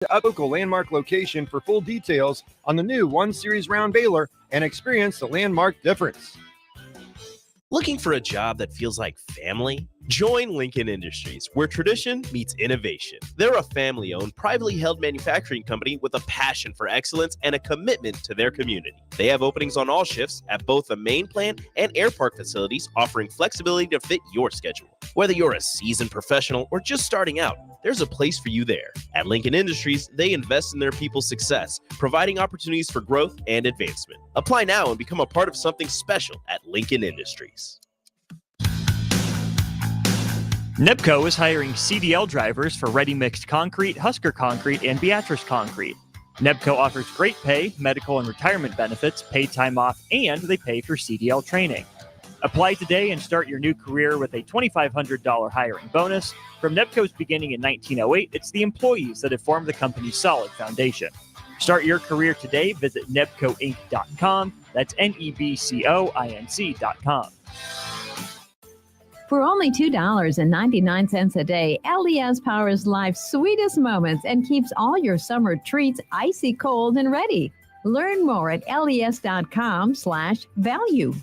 A local Landmark location for full details on the new 1 Series round baler and experience the Landmark difference. Looking for a job that feels like family? Join Lincoln Industries, where tradition meets innovation. They're a family-owned, privately held manufacturing company with a passion for excellence and a commitment to their community. They have openings on all shifts at both the main plant and air park facilities, offering flexibility to fit your schedule. Whether you're a seasoned professional or just starting out, there's a place for you there. At Lincoln Industries, they invest in their people's success, providing opportunities for growth and advancement. Apply now and become a part of something special at Lincoln Industries. NEPCO is hiring CDL drivers for ready-mixed concrete, Husker Concrete, and Beatrice Concrete. NEPCO offers great pay, medical and retirement benefits, paid time off, and they pay for CDL training. Apply today and start your new career with a $2,500 hiring bonus. From NEPCO's beginning in 1908, it's the employees that have formed the company's solid foundation. Start your career today. Visit nebcoinc.com. That's NEBCOINC.com. For only $2.99 a day, LES powers life's sweetest moments and keeps all your summer treats icy cold and ready. Learn more at les.com/value.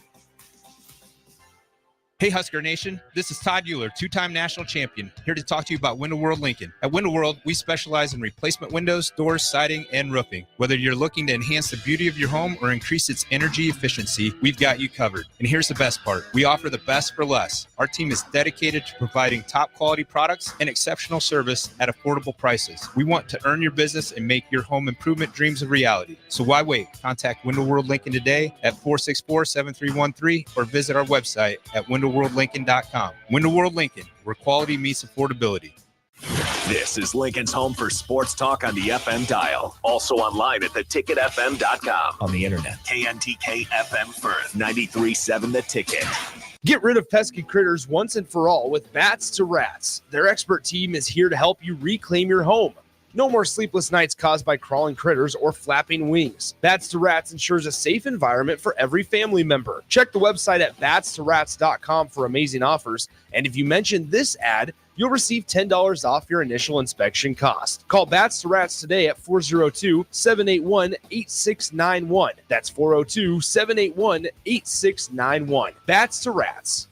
Hey Husker Nation, this is Todd Euler, two-time national champion, here to talk to you about Window World Lincoln. At Window World, we specialize in replacement windows, doors, siding, and roofing. Whether you're looking to enhance the beauty of your home or increase its energy efficiency, we've got you covered. And here's the best part. We offer the best for less. Our team is dedicated to providing top quality products and exceptional service at affordable prices. We want to earn your business and make your home improvement dreams a reality. So why wait? Contact Window World Lincoln today at 464-7313 or visit our website at windowworldlincoln.com. Window World Lincoln, where quality meets affordability. This is Lincoln's home for sports talk on the FM dial. Also online at theticketfm.com. On the internet. KNTK FM Firth, 93.7 The Ticket. Get rid of pesky critters once and for all with Bats to Rats. Their expert team is here to help you reclaim your home. No more sleepless nights caused by crawling critters or flapping wings. Bats to Rats ensures a safe environment for every family member. Check the website at batstoRats.com for amazing offers. And if you mention this ad, you'll receive $10 off your initial inspection cost. Call Bats to Rats today at 402-781-8691. That's 402-781-8691. Bats to Rats.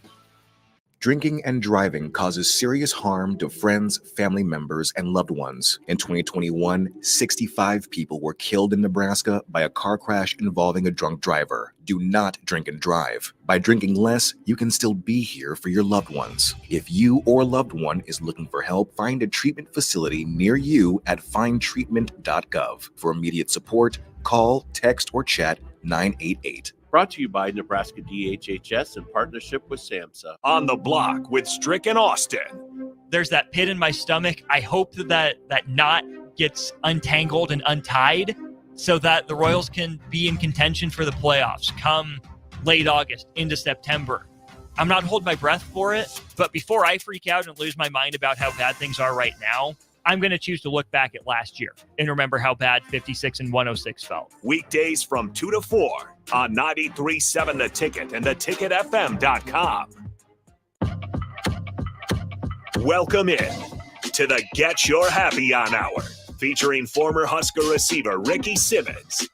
Drinking and driving causes serious harm to friends, family members, and loved ones. In 2021, 65 people were killed in Nebraska by a car crash involving a drunk driver. Do not drink and drive. By drinking less, you can still be here for your loved ones. If you or a loved one is looking for help, find a treatment facility near you at findtreatment.gov. For immediate support, call, text, or chat 988. Brought to you by Nebraska DHHS in partnership with SAMHSA. On the Block with Strick and Austin. There's that pit in my stomach. I hope that knot gets untangled and untied so that the Royals can be in contention for the playoffs come late August into September. I'm not holding my breath for it, but before I freak out and lose my mind about how bad things are right now, I'm going to choose to look back at last year and remember how bad 56 and 106 felt. Weekdays from 2 to 4 on 93.7 The Ticket and theticketfm.com. Welcome in to the Get Your Happy On Hour, featuring former Husker receiver Ricky Simmons.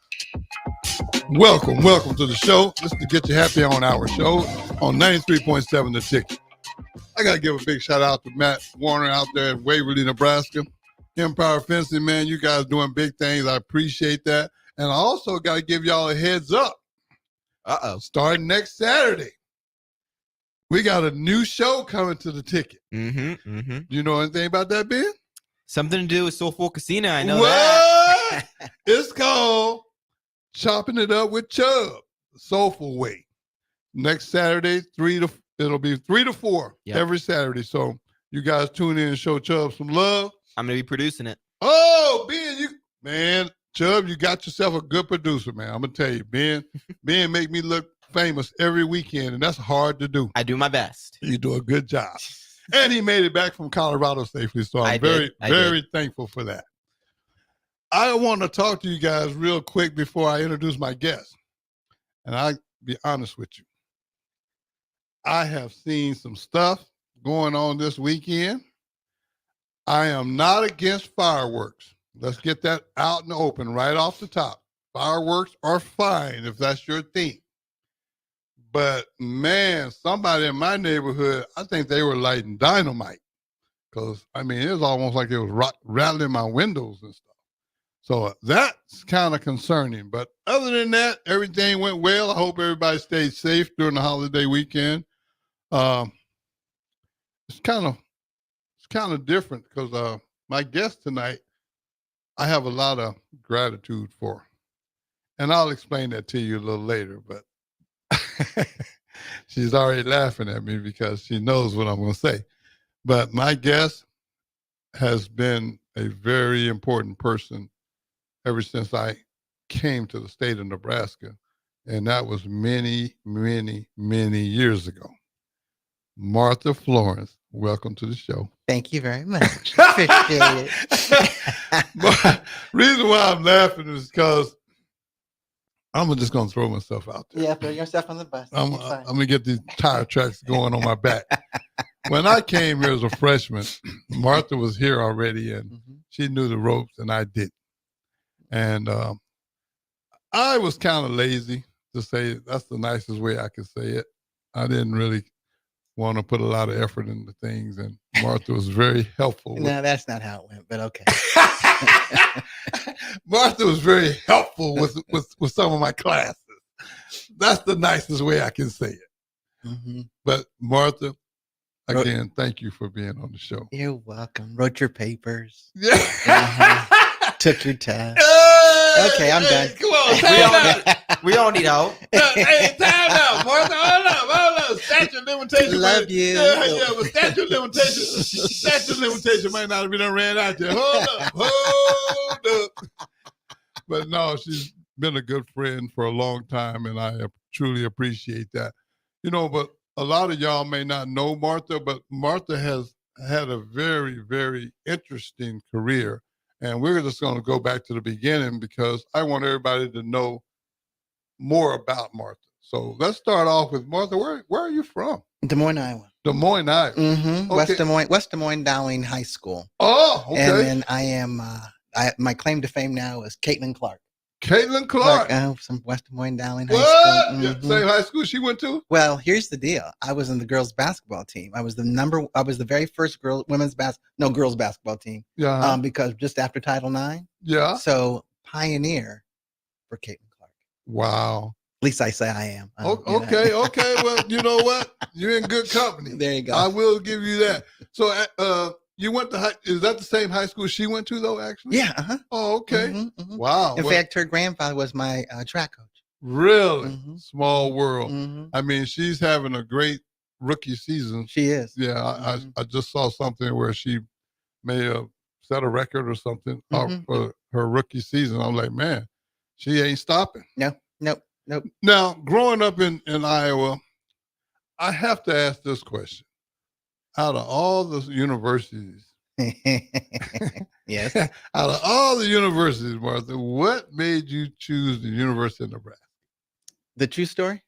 Welcome to the show. This is the Get Your Happy On Hour show on 93.7 The Ticket. I got to give a big shout out to Matt Warner out there at Waverly, Nebraska. Empire Fencing, man, you guys doing big things. I appreciate that. And I also got to give y'all a heads up. Starting next Saturday, we got a new show coming to the Ticket. Do you know anything about that, Ben? Something to do with Soulful Casino. I know what? that. It's called Chopping It Up with Chubb, Soulful Way. Next Saturday, it'll be 3 to 4 every Saturday. So you guys tune in and show Chubb some love. I'm going to be producing it. Oh, Ben, Chubb, you got yourself a good producer, man. I'm going to tell you, Ben make me look famous every weekend, and that's hard to do. I do my best. You do a good job. And he made it back from Colorado safely, so I'm very thankful for that. I want to talk to you guys real quick before I introduce my guest. And I'll be honest with you. I have seen some stuff going on this weekend. I am not against fireworks. Let's get that out in the open right off the top. Fireworks are fine if that's your thing. But, man, somebody in my neighborhood, I think they were lighting dynamite. Because, I mean, it was almost like it was rattling my windows and stuff. So that's kind of concerning. But other than that, everything went well. I hope everybody stayed safe during the holiday weekend. It's kind of different because my guest tonight, I have a lot of gratitude for. And I'll explain that to you a little later. But she's already laughing at me because she knows what I'm going to say. But my guest has been a very important person ever since I came to the state of Nebraska. And that was many, many, many years ago. Martha Florence, welcome to the show. Thank you very much. Appreciate it. Reason why I'm laughing is because I'm just going to throw myself out there. Yeah, throw yourself on the bus. I'm going to get these tire tracks going on my back. When I came here as a freshman, Martha was here already, and she knew the ropes, and I didn't. And I was kind of lazy to say it. That's the nicest way I could say it. I didn't really want to put a lot of effort into things, and Martha was very helpful. No, that's not how it went, but okay. Martha was very helpful with some of my classes. That's the nicest way I can say it. But Martha, again, thank you for being on the show. You're welcome. Wrote your papers. Yeah. Took your test. Okay, I'm done. Come on, we don't need help. Hey, time out, Martha. Hold up. Statute of limitations. Love you. Yeah, but statute of limitation might not have been ran out yet. Hold up. But no, she's been a good friend for a long time, and I truly appreciate that. You know, but a lot of y'all may not know Martha, but Martha has had a very, very interesting career. And we're just going to go back to the beginning because I want everybody to know more about Martha. So let's start off with Martha. Where are you from? Des Moines, Iowa. Des Moines, Iowa. Okay. West Des Moines Dowling High School. Oh, okay. And then I am, my claim to fame now is Caitlin Clark. Caitlin Clark. From West Des Moines Dowling High School. Yeah, same high school she went to? Well, here's the deal. I was in the girls basketball team. I was the very first girls basketball team. Yeah. Because just after Title IX. Yeah. So pioneer for Caitlin Clark. Wow. At least I say I am. Okay. Well, you know what? You're in good company. There you go. I will give you that. So, you went to is that the same high school she went to though? Actually. Yeah. Oh, okay. Wow. In fact, her grandfather was my track coach. Really? Small world. I mean, she's having a great rookie season. She is. Yeah. I just saw something where she may have set a record or something for her rookie season. I'm like, man, she ain't stopping. Nope. Now, growing up in Iowa, I have to ask this question. Out of all the universities, yes. Out of all the universities, Martha, what made you choose the University of Nebraska? The true story?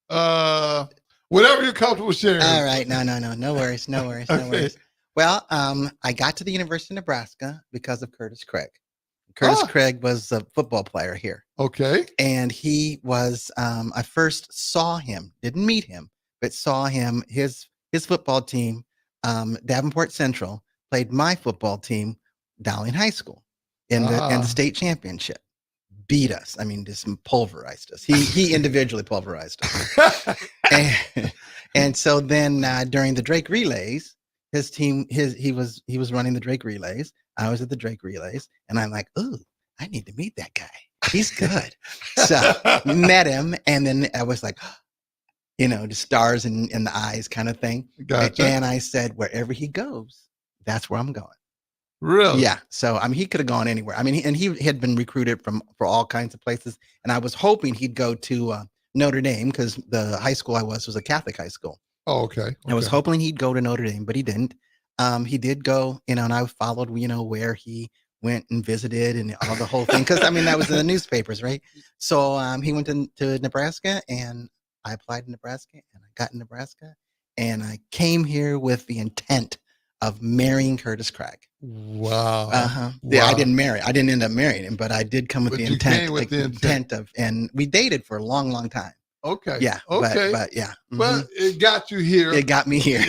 Whatever you're comfortable sharing. All right. No worries. No worries. Well, I got to the University of Nebraska because of Curtis Craig. Curtis Craig was a football player here. Okay. And he was, I first saw him, didn't meet him, but saw him, his football team, Davenport Central, played my football team, Dowling High School, in the state championship. Beat us. I mean, just pulverized us. He individually pulverized us. and so then during the Drake Relays, his team, he was running the Drake Relays. I was at the Drake Relays, and I'm like, ooh, I need to meet that guy. He's good. So met him, and then I was like, the stars in the eyes kind of thing. Gotcha. And I said, wherever he goes, that's where I'm going. Really? Yeah. So, I mean, he could have gone anywhere. I mean, he had been recruited for all kinds of places. And I was hoping he'd go to Notre Dame because the high school I was a Catholic high school. Oh, okay. I was hoping he'd go to Notre Dame, but he didn't. He did go, and I followed, where he went and visited and all the whole thing. Because, I mean, that was in the newspapers, right? So he went to Nebraska, and I applied to Nebraska, and I got in Nebraska. And I came here with the intent of marrying Curtis Craig. Wow. Yeah, I Wow. didn't marry. I didn't end up marrying him, but I did come with But the you intent. came with the intent. of, and we dated for a long, long time. Okay. Yeah. Okay. But yeah. Well, it got you here. It got me here.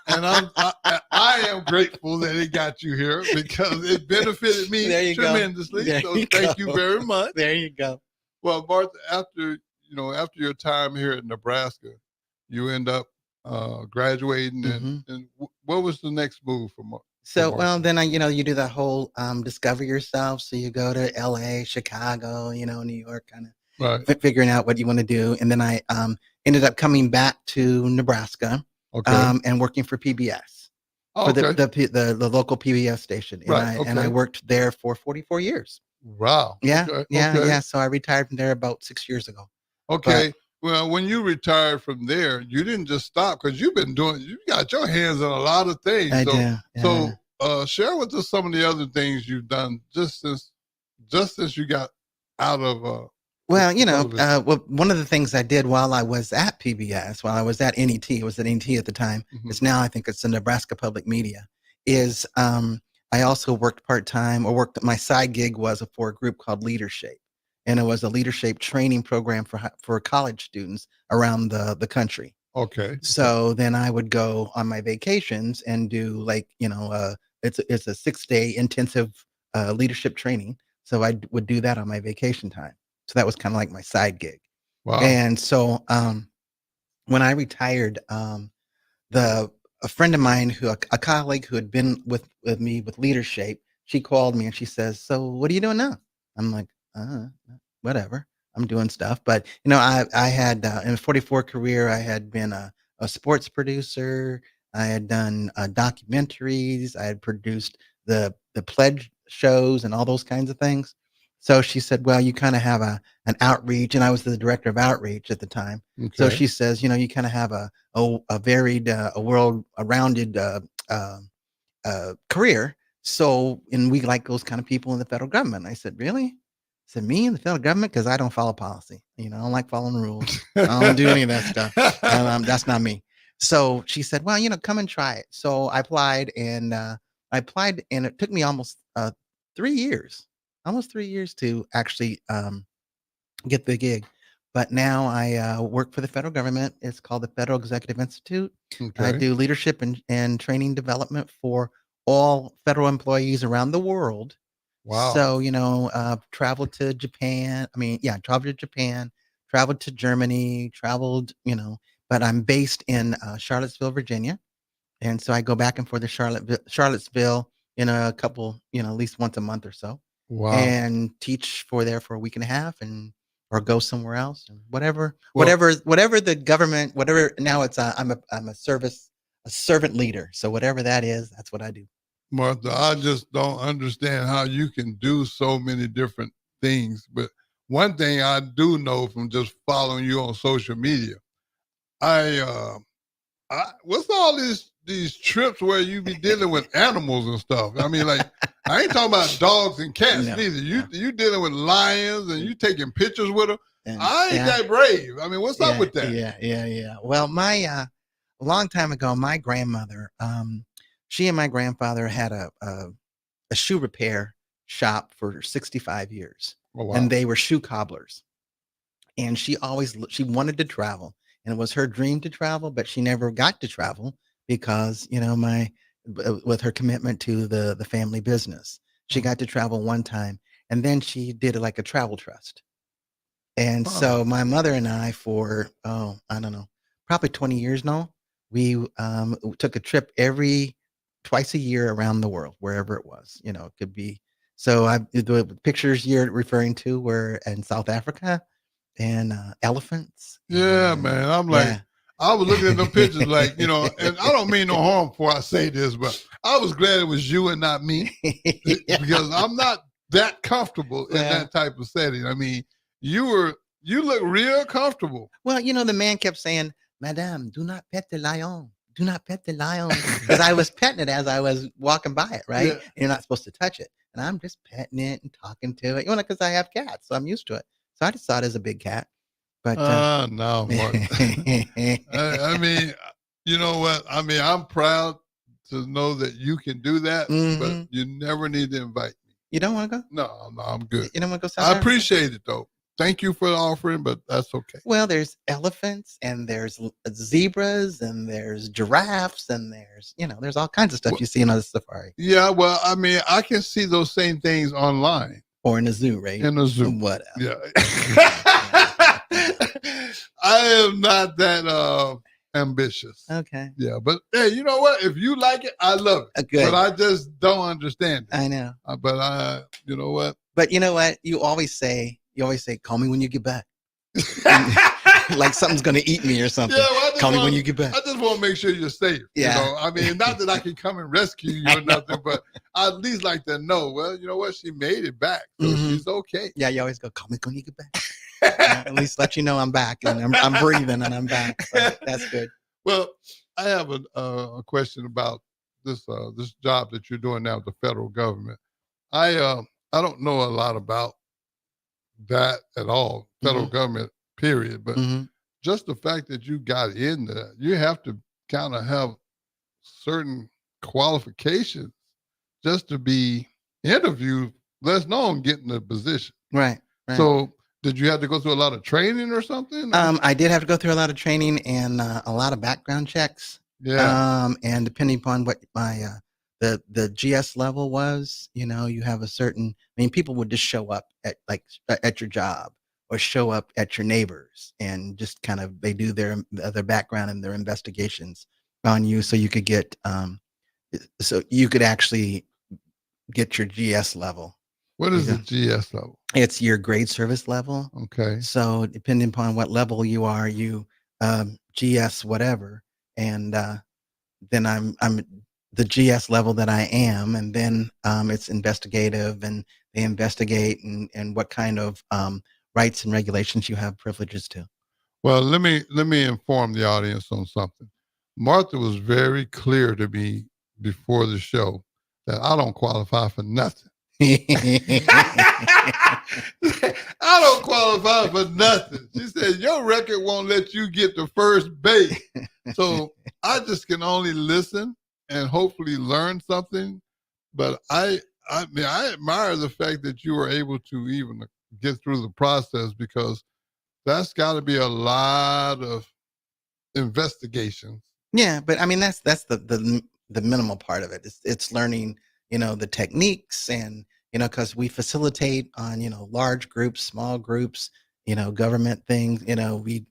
And I am grateful that it got you here because it benefited me There you go. tremendously. There So you thank go. you very much. There you go. Well, Martha, after your time here at Nebraska, you end up graduating, and what was the next move for Martha? So, well, then you do the whole discover yourself. So you go to LA, Chicago, New York, kind of Right. figuring out what you want to do. And then I ended up coming back to Nebraska and working for PBS, for the local PBS station. And I worked there for 44 years. Wow. Yeah. Okay. Yeah. Okay. Yeah. So I retired from there about 6 years ago. Okay. Well, when you retired from there, you didn't just stop because you got your hands on a lot of things. I do. Yeah. So share with us some of the other things you've done just since you got out of well, one of the things I did while I was at PBS, while I was at NET, it was at NET at the time. It's now, I think it's the Nebraska Public Media, is I also worked part-time my side gig was for a group called Leadership. And it was a leadership training program for college students around the country. Okay. So then I would go on my vacations and do it's a 6-day intensive leadership training. So I would do that on my vacation time. So that was kind of like my side gig. Wow. And so when I retired, a friend of mine a colleague who had been with me with Leadership, she called me and she says, "So what are you doing now?" I'm like, whatever. I'm doing stuff. But, I had in a 44 career, I had been a sports producer. I had done documentaries. I had produced the pledge shows and all those kinds of things. So she said, well, you kind of have an outreach. And I was the director of outreach at the time. Okay. So she says, you kind of have a varied, rounded career. So, and we like those kind of people in the federal government. I said, really? I said, me in the federal government? Because I don't follow policy. I don't like following rules. I don't do any of that stuff. That's not me. So she said, well, come and try it. So I applied and it took me almost 3 years to actually get the gig. But now I work for the federal government. It's called the Federal Executive Institute. Okay. I do leadership and training development for all federal employees around the world. Wow. So, traveled to Japan. Traveled to Japan, traveled to Germany, but I'm based in Charlottesville, Virginia. And so I go back and forth to Charlottesville in a couple, at least once a month or so. Wow. And teach for a week and a half or go somewhere else and whatever the government, now it's I'm a servant leader. So whatever that is, that's what I do. Martha, I just don't understand how you can do so many different things. But one thing I do know from just following you on social media, what's all these trips where you be dealing with animals and stuff? I ain't talking about dogs and cats neither. You dealing with lions and you taking pictures with them. I ain't that brave. What's up with that? Yeah. Well, a long time ago, my grandmother, she and my grandfather had a shoe repair shop for 65 years. Oh, wow. And they were shoe cobblers. And she wanted to travel. And it was her dream to travel, but she never got to travel because, with her commitment to the family business. She got to travel one time, and then she did it like a travel trust. And so my mother and I for, I don't know, probably 20 years now, we took a trip twice a year around the world, wherever it was, it could be. So the pictures you're referring to were in South Africa and elephants. Yeah, man. I'm like, yeah. I was looking at them pictures like, and I don't mean no harm before I say this, but I was glad it was you and not me because I'm not that comfortable in that type of setting. You look real comfortable. Well, the man kept saying, Madame, do not pet the lion. Do not pet the lion. Because I was petting it as I was walking by it, right? Yeah. You're not supposed to touch it. And I'm just petting it and talking to it, because I have cats, so I'm used to it. So I just saw it as a big cat. But no, Mark. You know what? I'm proud to know that you can do that, Mhm. but you never need to invite me. You don't want to go? No, I'm good. You don't want to go South I Africa? appreciate it though. Thank you for the offering, but that's okay. Well, there's elephants and there's zebras and there's giraffes and there's all kinds of stuff you see in a safari Yeah, well, I mean, I can see those same things online. or in a zoo, right? In a zoo. Whatever. Yeah. I am not that ambitious. Okay. Yeah, but hey, you know what? If you like it, I love it. Good. But I just don't understand it. I know. You know what? But you know what? You always say, call me when you get back. Like something's going to eat me or something. Yeah, well, call me when you get back. I just want to make sure you're safe. Yeah. You know, I mean, not that I can come and rescue you or nothing, but I at least like to know, well, you know what? She made it back. So she's okay. Yeah, you always go, call me when you get back. At least let you know I'm back and I'm breathing and I'm back. So that's good. Well, I have a question about this job that you're doing now with the federal government. I don't know a lot about that at all, federal government, period. But just the fact that you got in there, you have to kind of have certain qualifications just to be interviewed, let alone getting the position. Right. So did you have to go through a lot of training or something? I did have to go through a lot of training and a lot of background checks. Yeah. And depending upon what my the GS level was, you have a certain. I mean, people would just show up at your job or show up at your neighbors and just kind of they do their background and their investigations on you, so you could get actually get your GS level. What is the GS level? It's your grade service level. Okay. So depending upon what level you are, you GS whatever, and then I'm the GS level that I am, and then it's investigative, and they investigate and what kind of rights and regulations you have privileges to. Well, let me inform the audience on something. Martha was very clear to me before the show that I don't qualify for nothing. I don't qualify for nothing. She said, your record won't let you get to first base. So I just can only listen and hopefully learn something. But I mean, I admire the fact that you were able to even get through the process, because that's got to be a lot of investigations. Yeah, but I mean, that's the minimal part of it. It's learning, the techniques, and because we facilitate on large groups, small groups, government things. We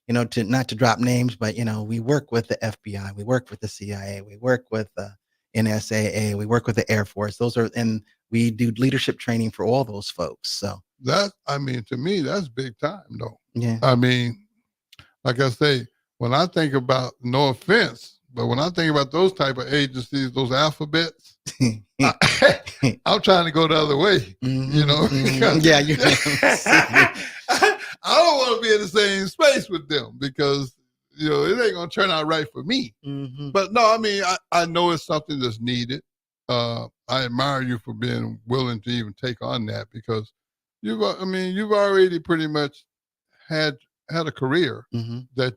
to not to drop names, but we work with the FBI, we work with the CIA, we work with the NSAA, we work with the Air Force. And we do leadership training for all those folks. So that, I mean, to me, that's big time, though. Yeah. I mean, like I say, when I think about, no offense, but when I think about those type of agencies, those alphabets, I'm trying to go the other way, because, yeah. I don't want to be in the same space with them, because, it ain't going to turn out right for me. But no, I mean, I know it's something that's needed. I admire you for being willing to even take on that, because you've already pretty much had a career that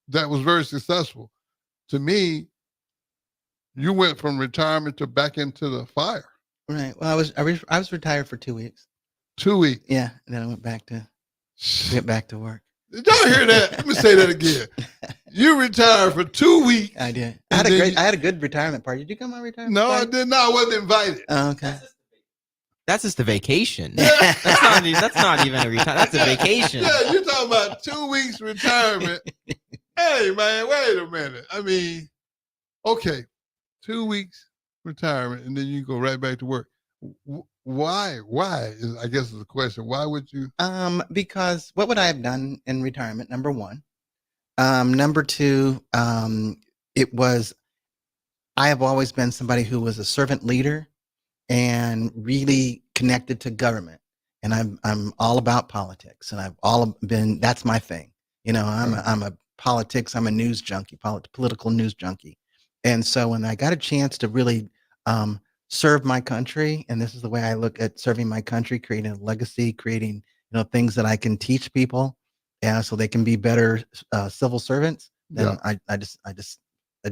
that was very successful. To me, you went from retirement to back into the fire. Right. Well, I was retired for 2 weeks. 2 weeks. Yeah, and then I went back to work. Did y'all hear that? Let me say that again. You retired for 2 weeks. I did. I had a good retirement party. Did you come to my retirement No, party? I did not. I wasn't invited. Oh, okay. That's just a vacation. That's not even a retirement. That's a vacation. Yeah, you're talking about 2 weeks retirement. Hey, man, wait a minute. I mean, okay, 2 weeks retirement, and then you go right back to work. Why? I guess is the question. Why would you? Because what would I have done in retirement? Number one. Number two, I have always been somebody who was a servant leader and really connected to government. And I'm all about politics, and that's my thing. I'm a politics, I'm a news junkie, political news junkie. And so when I got a chance to really serve my country, and this is the way I look at serving my country, creating a legacy, creating things that I can teach people, so they can be better civil servants, then I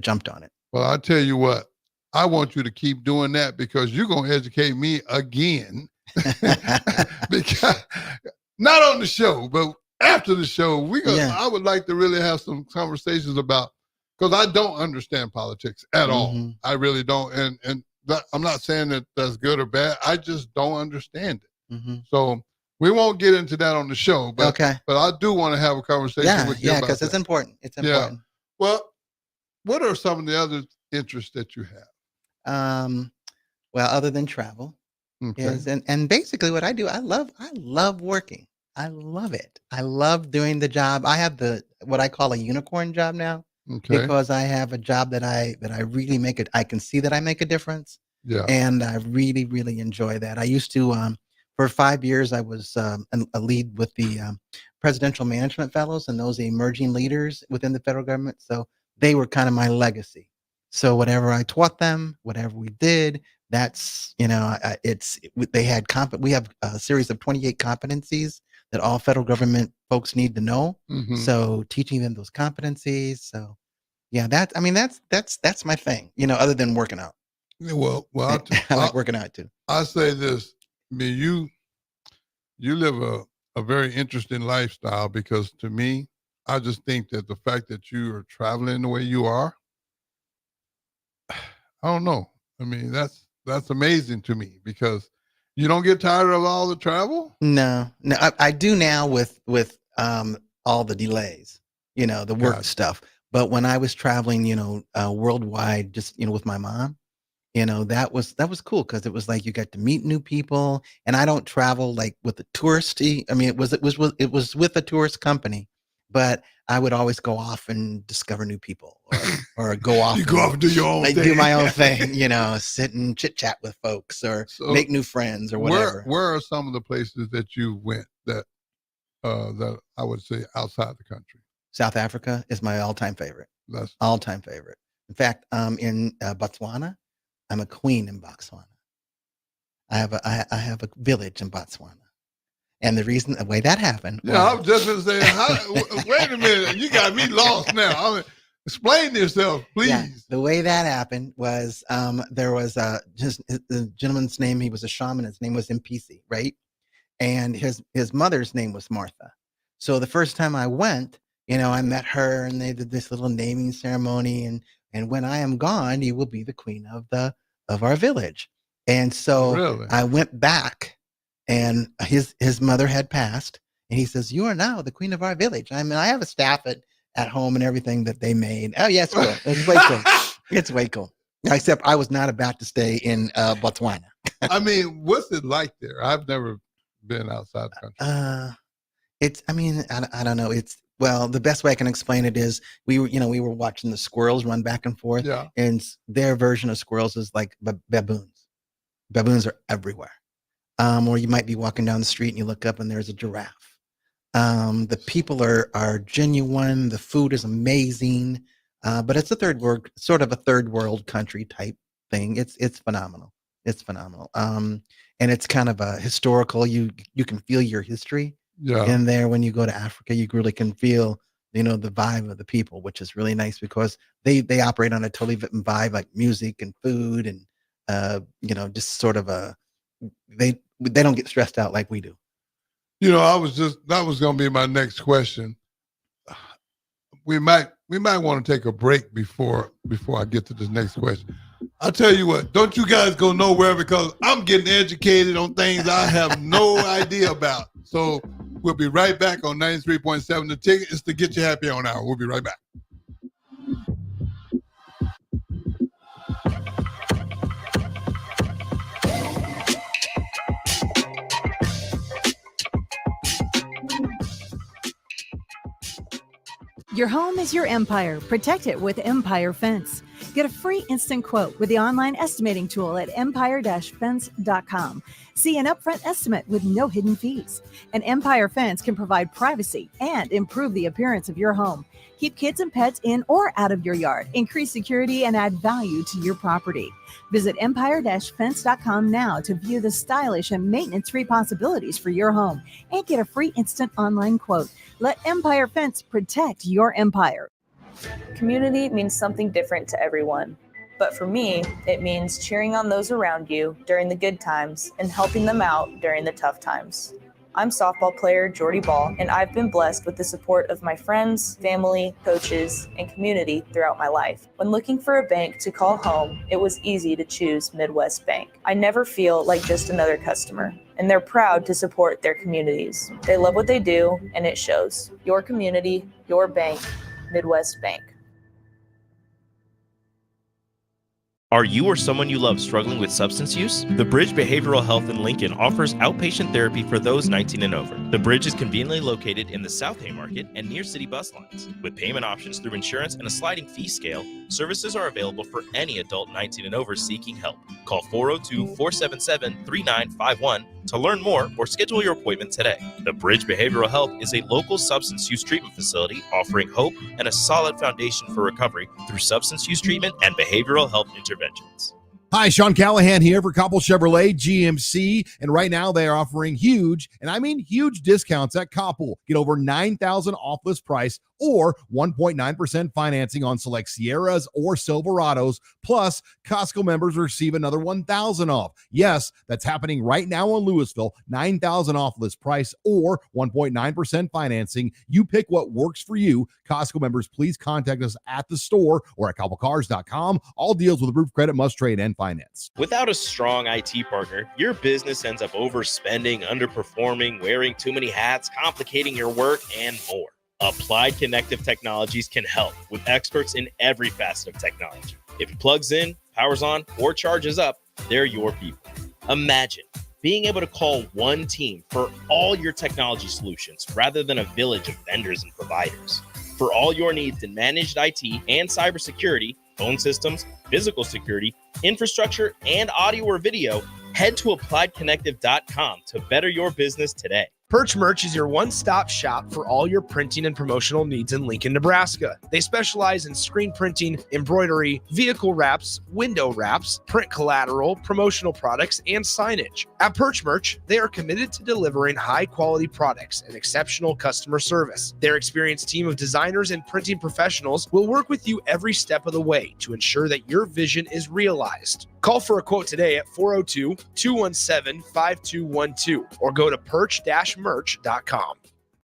jumped on it. Well, I tell you what, I want you to keep doing that because you're going to educate me again. Because not on the show, but after the show, I would like to really have some conversations about, because I don't understand politics at all. I really don't. And I'm not saying that that's good or bad. I just don't understand it. So we won't get into that on the show, but I do want to have a conversation with you about because it's important. It's important. Yeah. Well, what are some of the other interests that you have? Well, other than travel, and basically what I do, I love working. I love it. I love doing the job. I have what I call a unicorn job now, because I have a job that I really make it. I can see that I make a difference. Yeah. And I really, really enjoy that. I used to, for 5 years, I was a lead with the Presidential Management Fellows, and those emerging leaders within the federal government. So they were kind of my legacy. So whatever I taught them, whatever we did, that's, we have a series of 28 competencies that all federal government folks need to know. So teaching them those competencies. So yeah, that's my thing, other than working out. Well, I like working out too. I say this, I mean, you live a very interesting lifestyle, because to me, I just think that the fact that you are traveling the way you are, I don't know. I mean, that's amazing to me, because you don't get tired of all the travel? No, I do now with all the delays, the work stuff. But when I was traveling, worldwide, just, with my mom, that was cool, because it was like you got to meet new people. And I don't travel like with a touristy. I mean, it was with a tourist company, but I would always go off and discover new people, or go off. You go off and do your own thing. Do my own thing, sit and chit chat with folks, or make new friends, or whatever. Where are some of the places that you went that I would say outside the country? South Africa is my all-time favorite. That's all-time favorite. In fact, in Botswana, I'm a queen in Botswana. I have a village in Botswana. And the way that happened. Yeah, I was just going to say, wait a minute, you got me lost now. Explain yourself, please. Yeah, the way that happened was there was just the gentleman's name. He was a shaman. His name was MPC, right? And his mother's name was Martha. So the first time I went, I met her, and they did this little naming ceremony. And when I am gone, you will be the queen of our village. And so I went back, and his mother had passed, and he says, "You are now the queen of our village." I mean, I have a staff at home and everything that they made. Oh yeah, it's cool. It's way cool. It's way cool. Except I was not about to stay in Botswana. I mean, what's it like there? I've never been outside the country. I don't know. Well, the best way I can explain it is we were watching the squirrels run back and forth. Yeah. And their version of squirrels is like baboons. Baboons are everywhere. Or you might be walking down the street and you look up and there's a giraffe. The people are genuine. The food is amazing. But it's a third world country type thing. It's phenomenal. It's phenomenal. And it's kind of a historical. You can feel your history. Yeah. In there, when you go to Africa, you really can feel, the vibe of the people, which is really nice, because they operate on a totally different vibe, like music and food, and just sort of they don't get stressed out like we do. that was going to be my next question. We might want to take a break before I get to this next question. I'll tell you what, don't you guys go nowhere, because I'm getting educated on things I have no idea about. So we'll be right back on 93.7 The Ticket. It's the Get You Happy On Hour. We'll be right back. Your home is your empire. Protect it with Empire Fence. Get a free instant quote with the online estimating tool at empire-fence.com. See an upfront estimate with no hidden fees. An Empire Fence can provide privacy and improve the appearance of your home. Keep kids and pets in or out of your yard. Increase security and add value to your property. Visit empire-fence.com now to view the stylish and maintenance-free possibilities for your home and get a free instant online quote. Let Empire Fence protect your empire. Community means something different to everyone. But for me, it means cheering on those around you during the good times and helping them out during the tough times. I'm softball player Jordy Ball, and I've been blessed with the support of my friends, family, coaches, and community throughout my life. When looking for a bank to call home, it was easy to choose Midwest Bank. I never feel like just another customer, and they're proud to support their communities. They love what they do, and it shows. Your community, your bank, Midwest Bank. Are you or someone you love struggling with substance use? The Bridge Behavioral Health in Lincoln offers outpatient therapy for those 19 and over. The Bridge is conveniently located in the South Haymarket and near city bus lines. With payment options through insurance and a sliding fee scale, services are available for any adult 19 and over seeking help. Call 402-477-3951 to learn more or schedule your appointment today. The Bridge Behavioral Health is a local substance use treatment facility offering hope and a solid foundation for recovery through substance use treatment and behavioral health interventions. Hi, Sean Callahan here for Koppel Chevrolet GMC, and right now they are offering huge, and I mean huge discounts at Koppel. Get over $9,000 off list price or 1.9% financing on select Sierras or Silverados. Plus, Costco members receive another $1,000 off. Yes, that's happening right now in Louisville. $9,000 off list price or 1.9% financing. You pick what works for you. Costco members, please contact us at the store or at koppelcars.com. All deals with approved credit must trade and finance. Without a strong IT partner, your business ends up overspending, underperforming, wearing too many hats, complicating your work, and more. Applied Connective Technologies can help with experts in every facet of technology. If it plugs in, powers on, or charges up, they're your people. Imagine being able to call one team for all your technology solutions rather than a village of vendors and providers. For all your needs in managed IT and cybersecurity, phone systems, physical security, infrastructure, and audio or video, head to appliedconnective.com to better your business today. Perch Merch is your one-stop shop for all your printing and promotional needs in Lincoln, Nebraska. They specialize in screen printing, embroidery, vehicle wraps, window wraps, print collateral, promotional products, and signage. At Perch Merch, they are committed to delivering high-quality products and exceptional customer service. Their experienced team of designers and printing professionals will work with you every step of the way to ensure that your vision is realized. Call for a quote today at 402-217-5212 or go to perch-merch.com.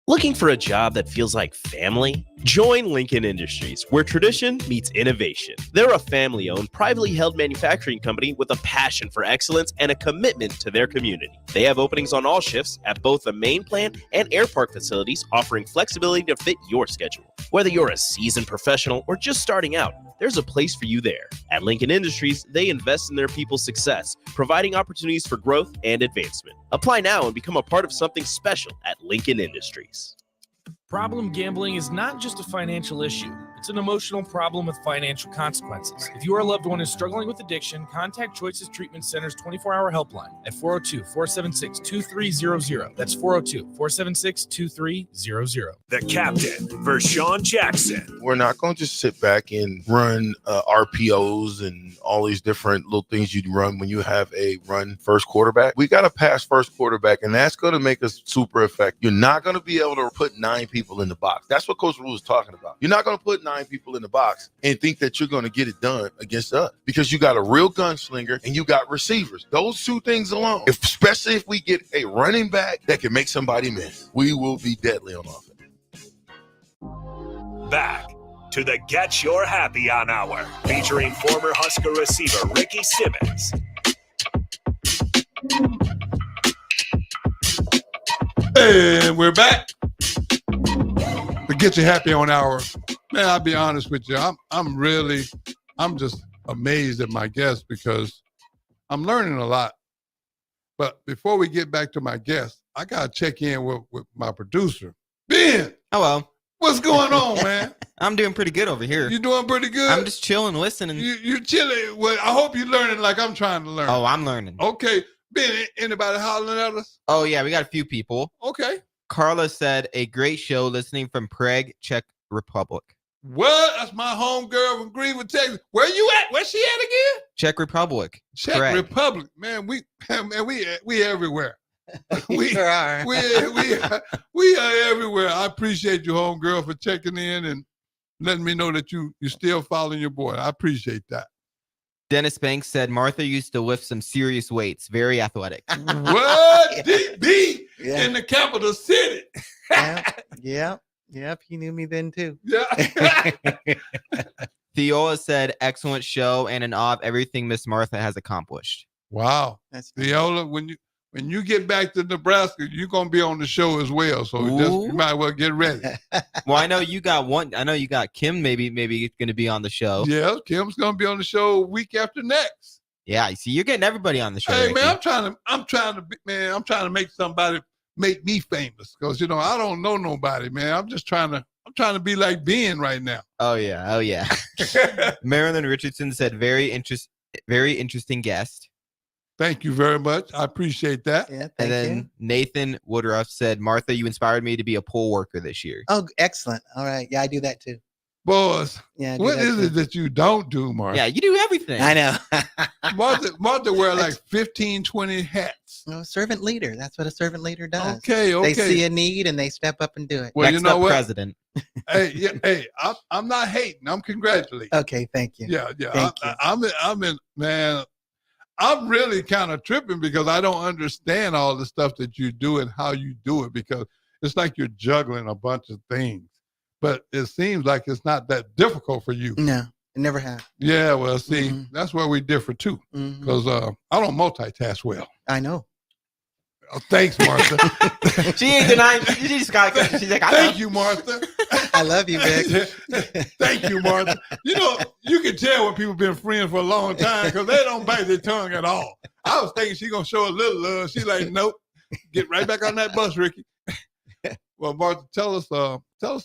Looking for a job that feels like family? Join Lincoln Industries, where tradition meets innovation. They're a family-owned, privately held manufacturing company with a passion for excellence and a commitment to their community. They have openings on all shifts at both the main plant and air park facilities, offering flexibility to fit your schedule. Whether you're a seasoned professional or just starting out, there's a place for you there. At Lincoln Industries, they invest in their people's success, providing opportunities for growth and advancement. Apply now and become a part of something special at Lincoln Industries. Problem gambling is not just a financial issue. It's an emotional problem with financial consequences. If your loved one is struggling with addiction, contact Choices Treatment Center's 24-hour helpline at 402-476-2300. That's 402-476-2300. The captain, Vershawn Jackson. We're not going to just sit back and run RPOs and all these different little things you run when you have a run first quarterback. We got to pass first quarterback, and that's going to make us super effective. You're not going to be able to put 9 people in the box. That's what Coach Rule is talking about. You're not going to put 9 people in the box and think that you're going to get it done against us because you got a real gunslinger and you got receivers. Those two things alone, especially if we get a running back that can make somebody miss, we will be deadly on offense. Back to the Get Your Happy On Hour, featuring former Husker receiver Ricky Simmons. And we're back. To Get You Happy On Hour. Man, I'll be honest with you. I'm just amazed at my guests because I'm learning a lot. But before we get back to my guest, I got to check in with my producer. Ben! Hello. What's going on, man? I'm doing pretty good over here. You doing pretty good? I'm just chilling, listening. You're chilling. Well, I hope you're learning like I'm trying to learn. Oh, I'm learning. Okay. Ben, anybody hollering at us? Oh, yeah, we got a few people. Okay. Carla said, a great show listening from Prague, Czech Republic. What? That's my home girl from Greenwood, Texas. Where you at? Where's she at again? Czech Republic. Czech Prague. Republic. Man, we everywhere. We sure are. we are everywhere. I appreciate you, home girl, for checking in and letting me know that you still following your boy. I appreciate that. Dennis Banks said Martha used to lift some serious weights. Very athletic. What? DB in the capital city. Yep. He knew me then too. Yeah. Theola said excellent show and in awe of everything Miss Martha has accomplished. Wow. Viola, when you get back to Nebraska, you're gonna be on the show as well. So you might as well get ready. Well, I know you got one. I know you got Kim. Maybe going to be on the show. Yeah, Kim's gonna be on the show week after next. Yeah, you see, you're getting everybody on the show. Hey Ricky. man, I'm trying to make somebody make me famous because I don't know nobody, man. I'm trying to be like Ben right now. Oh yeah. Marilyn Richardson said very interesting guest. Thank you very much. I appreciate that. Yeah, and then Nathan Woodruff said, Martha, you inspired me to be a poll worker this year. Oh, excellent. All right. Yeah, I do that too. Boys, yeah, what is it that you don't do, Martha? Yeah, you do everything. I know. Martha wear like 15, 20 hats. No, servant leader. That's what a servant leader does. Okay. They see a need and they step up and do it. Well, you know what? President. Hey, I'm not hating. I'm congratulating. Okay, thank you. Yeah. Thank you. Man, I'm really kind of tripping because I don't understand all the stuff that you do and how you do it because it's like you're juggling a bunch of things. But it seems like it's not that difficult for you. No, it never has. Yeah, well, see, that's where we differ too. Because I don't multitask well. I know. Oh, thanks, Martha. She ain't denying. She's like, thank you, Martha. I love you, Vic. Thank you, Martha. You can tell when people been friends for a long time because they don't bite their tongue at all. I was thinking she's gonna show a little love. She's like, nope. Get right back on that bus, Ricky. Well, Martha, tell us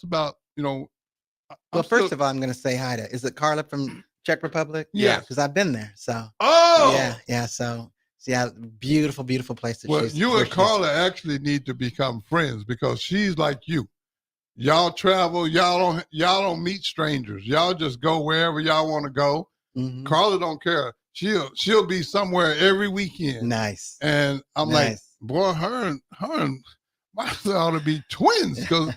about Well, first of all, I'm going to say hi to. Is it Carla from Czech Republic? Yeah, because I've been there. So. Oh. Yeah. So yeah, beautiful place. Well, you and Carla actually need to become friends because she's like you. Y'all travel. Y'all don't meet strangers. Y'all just go wherever y'all want to go. Mm-hmm. Carla don't care. She'll be somewhere every weekend. Nice. And I'm like, boy, her and Martha ought to be twins because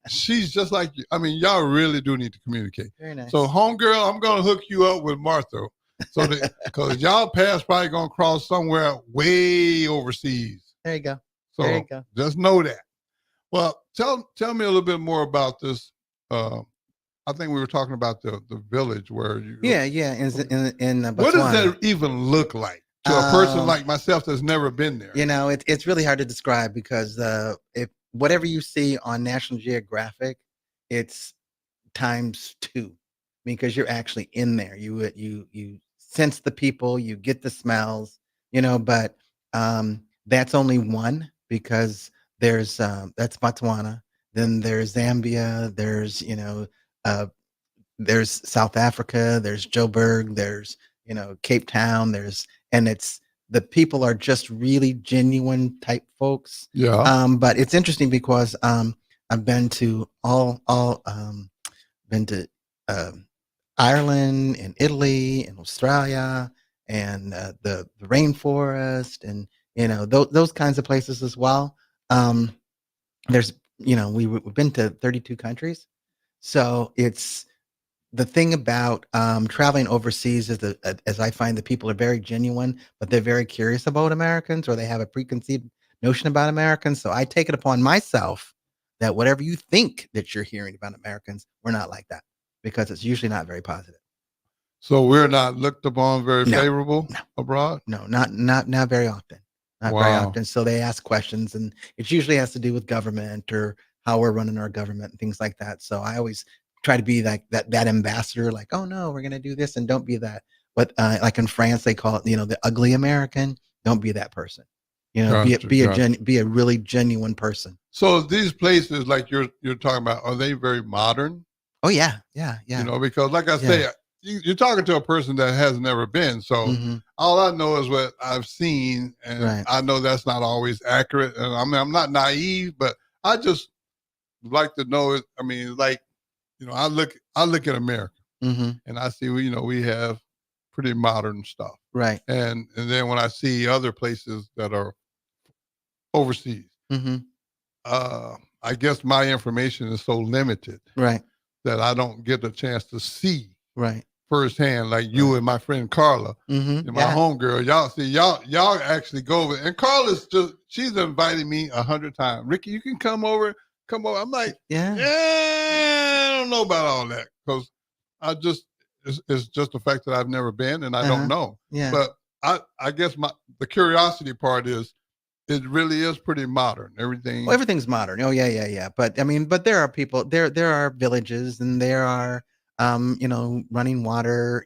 she's just like you. I mean, y'all really do need to communicate. Very nice. So, homegirl, I'm gonna hook you up with Martha, so because y'all paths probably gonna cross somewhere way overseas. There you go. So there you go. Just know that. Well, tell me a little bit more about this. I think we were talking about the village where you. Yeah. In Botswana. What does that even look like to a person like myself that's never been there? It's really hard to describe because if whatever you see on National Geographic, it's times 2 because you're actually in there. You sense the people, you get the smells, but that's only one because there's that's Botswana. Then there's Zambia. There's South Africa. There's Joburg. There's Cape Town. And it's the people are just really genuine type folks. Yeah. But it's interesting because I've been to Ireland and Italy and Australia and the rainforest and those kinds of places as well. There's we've been to 32 countries, so it's the thing about traveling overseas is that as I find that people are very genuine, but they're very curious about Americans or they have a preconceived notion about Americans. So I take it upon myself that whatever you think that you're hearing about Americans, we're not like that because it's usually not very positive. So we're not looked upon very favorable abroad? No, not very often. Not very often. So they ask questions and it usually has to do with government or how we're running our government and things like that. So I always try to be like that ambassador, like, oh no, we're going to do this and don't be that. But like in France, they call it, the ugly American. Don't be that person. Be a really genuine person. So these places like you're talking about, are they very modern? Oh yeah. Because like I say, you're talking to a person that has never been. So all I know is what I've seen, and I know that's not always accurate. And I mean, I'm not naive, but I just like to know. I mean, like, I look at America, and I see we have pretty modern stuff, right? And then when I see other places that are overseas, I guess my information is so limited, right? that I don't get a chance to see right firsthand, like you and my friend Carla, Mm-hmm. and my homegirl. Y'all actually go over. And Carla's she's invited me 100 times. Ricky, you can come over. I'm like, I don't know about all that because it's just the fact that I've never been and I don't know. Yeah. But I guess the curiosity part is it really is pretty modern. Everything. Well, everything's modern. Oh yeah. But I mean, but there are people. There are villages, and there are running water.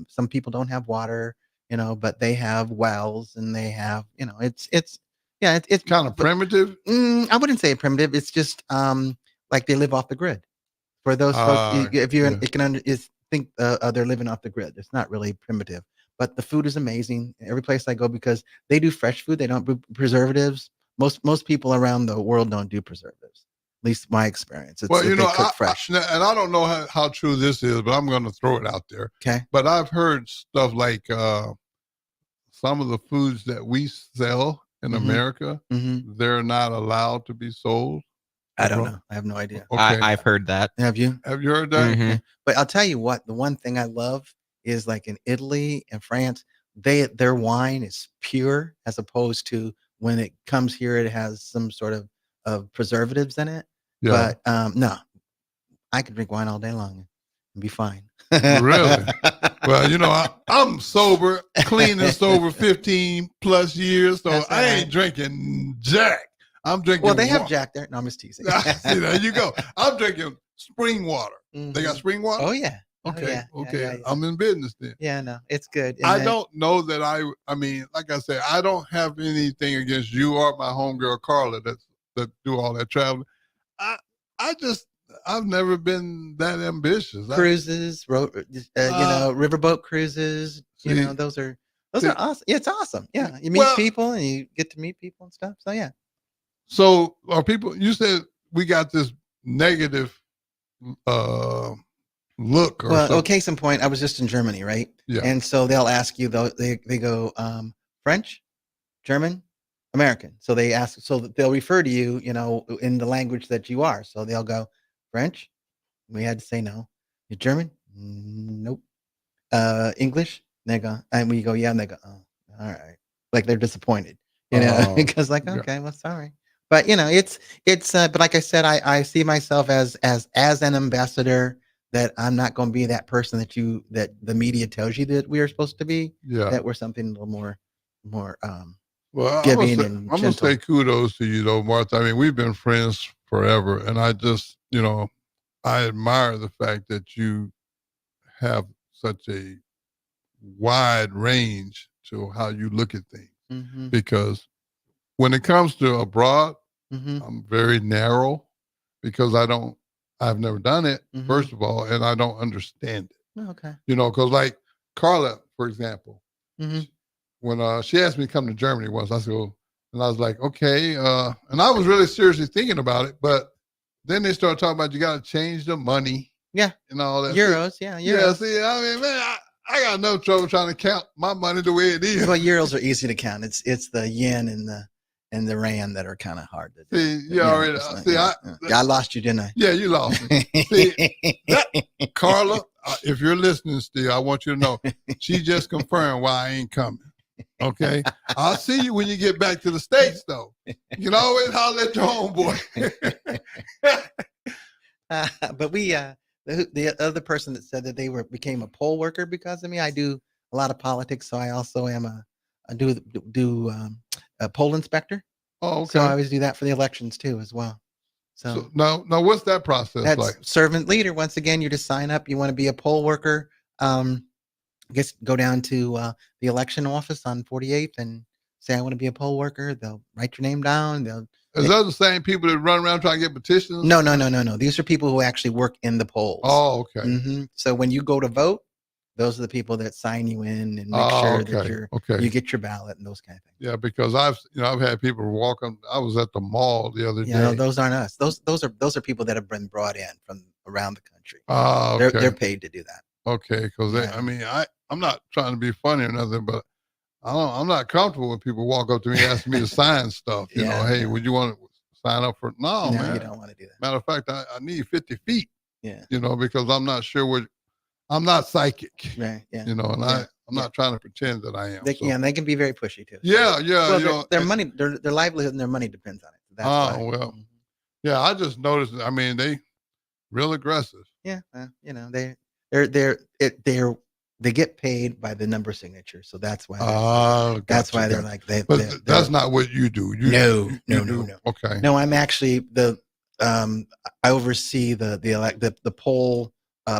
Some people don't have water. But they have wells, and they have it's kind of primitive. I wouldn't say primitive. It's just like they live off the grid. For those folks, if you think they're living off the grid, it's not really primitive. But the food is amazing every place I go because they do fresh food. They don't do preservatives. Most people around the world don't do preservatives. At least my experience. It's they cook fresh. And I don't know how true this is, but I'm going to throw it out there. Okay. But I've heard stuff like some of the foods that we sell in America, they're not allowed to be sold. I don't know. I have no idea. Okay. I've heard that. Have you? Have you heard that? Okay. But I'll tell you what. The one thing I love is like in Italy and France, their wine is pure as opposed to when it comes here, it has some sort of preservatives in it. Yeah. But no, I could drink wine all day long and be fine. Really? Well, I'm sober, clean and sober 15 plus years, so I ain't drinking Jack. I'm drinking. Well, they have Jack there. No, I'm just teasing. See, there you go. I'm drinking spring water. They got spring water? Oh yeah. Okay. Oh, yeah. Okay. Yeah. I'm in business then. Yeah, no, it's good. And I don't know that I mean, like I said, I don't have anything against you or my homegirl Carla that do all that traveling. I've never been that ambitious. Cruises, riverboat cruises. Those are awesome. Yeah, it's awesome. Yeah, you meet people and you get to meet people and stuff. So yeah. So are people? You said we got this negative look. Case in point, I was just in Germany, right? Yeah. And so they'll ask you though. They go French, German, American. So they ask. So they'll refer to you, in the language that you are. So they'll go French. We had to say no. You German? Nope. English? They go, and we go, yeah. And they go, oh, all right. Like they're disappointed, because okay, well, sorry. But it's but like I said, I see myself as an ambassador, that I'm not going to be that person that the media tells you that we are supposed to be. Yeah. That we're something a little more giving and I'm gonna say kudos to you though, Martha. I mean, we've been friends forever, and I just I admire the fact that you have such a wide range to how you look at things. Because when it comes to abroad, I'm very narrow because I've never done it, first of all, and I don't understand it. Oh, okay. Because like Carla, for example, when she asked me to come to Germany once, I was like, okay. And I was really seriously thinking about it, but then they started talking about you got to change the money. Yeah. And all that. Euros. Yeah. Yeah. See, I mean, man, I got no trouble trying to count my money the way it is. Well, euros are easy to count. It's the yen and the rand that are kind of hard to do. See, you already see. I lost you, didn't I? Yeah, you lost me. See, Carla, if you're listening still, I want you to know she just confirmed why I ain't coming. Okay, I'll see you when you get back to the States, though. You can always holler at your homeboy. But we, the other person that said that they became a poll worker because of me. I do a lot of politics, so I also am a poll inspector. Oh, okay. So I always do that for the elections too, as well. So now, what's that process that's like? Servant leader. Once again, you just sign up. You want to be a poll worker. Go down to the election office on 48th and say, I want to be a poll worker. They'll write your name down. Is that the same people that run around trying to get petitions? No. These are people who actually work in the polls. Oh, okay. So when you go to vote, those are the people that sign you in and make sure that you get your ballot and those kind of things. Yeah, because I've had people walking. I was at the mall the other day. No, those aren't us. Those are people that have been brought in from around the country. Oh, okay. They're paid to do that. Okay, because I'm not trying to be funny or nothing, but I'm not comfortable when people walk up to me asking me to sign stuff. Hey, would you want to sign up for? No, man, you don't want to do that. Matter of fact, I need 50 feet. Yeah. Because I'm not sure I'm not psychic. Right. Yeah. And I'm not trying to pretend that I am. They can be very pushy too. Yeah. Well, their money, their livelihood and their money depends on it. That's why. Well. Yeah, I just noticed. I mean, they real aggressive. Yeah. They get paid by the number of signatures, so that's why. They're like they. But that's not what you do. No. Okay. No, I'm actually I oversee the poll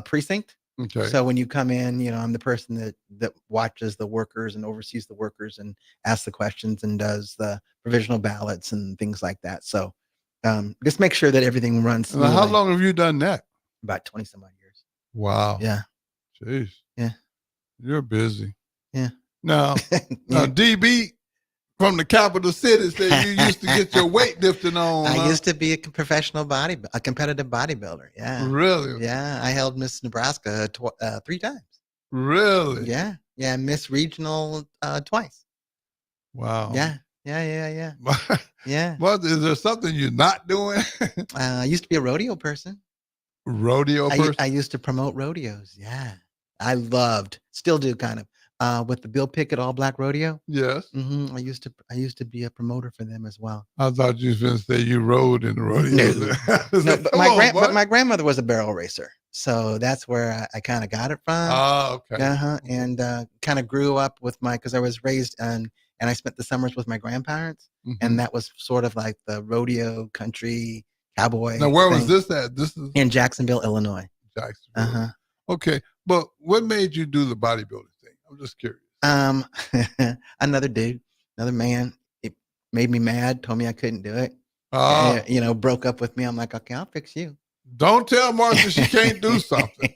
precinct. Okay. So when you come in, I'm the person that watches the workers and oversees the workers and asks the questions and does the provisional ballots and things like that. So just make sure that everything runs smoothly. How long have you done that? About 20 some odd years. Wow. Yeah. Jeez. Yeah. You're busy. Yeah. Now, DB from the capital city said you used to get your weightlifting on. I used to be a competitive bodybuilder. Yeah. Really? Yeah. I held Miss Nebraska 3 times. Really? Yeah. Yeah. Miss Regional twice. Wow. Yeah. Yeah. What is there something you're not doing? I used to be a rodeo person. Rodeo person? I used to promote rodeos. Yeah. I still do kind of, with the Bill Pickett All Black Rodeo. Yes. I used to be a promoter for them as well. I thought you was going to say you rode in the rodeo. No, but my grandmother was a barrel racer. So that's where I kind of got it from. Oh, okay. And kind of grew up with because I was raised and I spent the summers with my grandparents. And that was sort of like the rodeo country cowboy. Now, where was this at? This is in Jacksonville, Illinois. Jacksonville. Okay. But what made you do the bodybuilding thing? I'm just curious. Another dude, another man, it made me mad, told me I couldn't do it. Broke up with me. I'm like, okay, I'll fix you. Don't tell Martha she can't do something.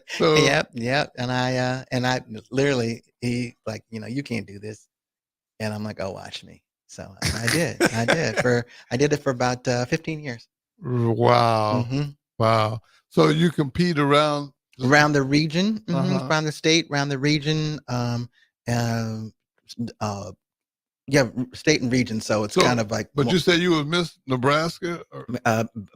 So, yep. And I literally, he like, you can't do this. And I'm like, oh, watch me. So I did. I did it for about 15 years. Wow. Wow. So you compete around the region, around the state, around the region, state and region. So it's kind of like. But you said you was Miss Nebraska? Or?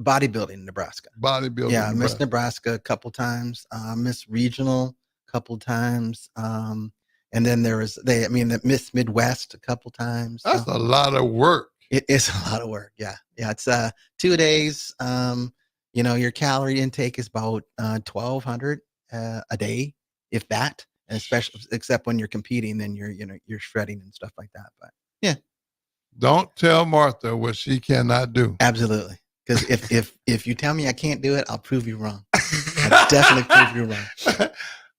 Bodybuilding Nebraska. Bodybuilding. Yeah, Miss Nebraska a couple times, Miss Regional a couple times, and then there was the Miss Midwest a couple times. That's a lot of work. It is a lot of work. Yeah. It's 2 days. Your calorie intake is about 1,200 a day, if that. And except when you're competing, then you're shredding and stuff like that. But yeah. Don't tell Martha what she cannot do. Absolutely. Because if you tell me I can't do it, I'll prove you wrong. I'll definitely prove you wrong.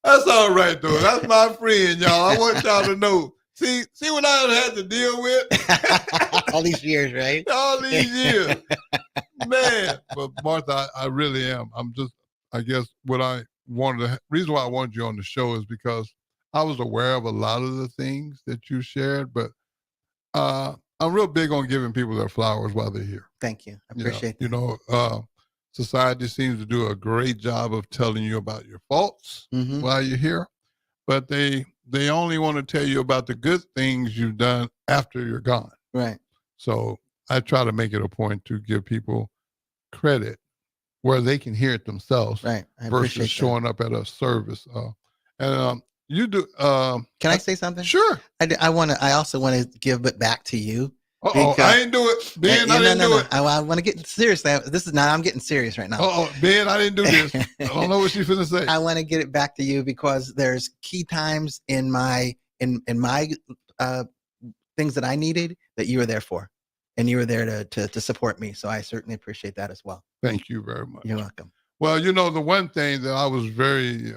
That's all right, though. That's my friend, y'all. I want y'all to know. See what I had to deal with? All these years, right? All these years. Man. But Martha, I really am. I guess reason why I wanted you on the show is because I was aware of a lot of the things that you shared, but I'm real big on giving people their flowers while they're here. Thank you. I appreciate that. Society seems to do a great job of telling you about your faults while you're here, but they only want to tell you about the good things you've done after you're gone. Right. So I try to make it a point to give people credit where they can hear it themselves, right? Versus showing up at a service. You do. Can I say something? Sure. I also want to give it back to you. I didn't do it, Ben. I didn't do it. I want to get serious. I'm getting serious right now. Ben, I didn't do this. I don't know what she's gonna say. I want to get it back to you because there's key times in my things that I needed that you were there for, and you were there to support me. So I certainly appreciate that as well. Thank you very much. You're welcome. Well, the one thing that I was very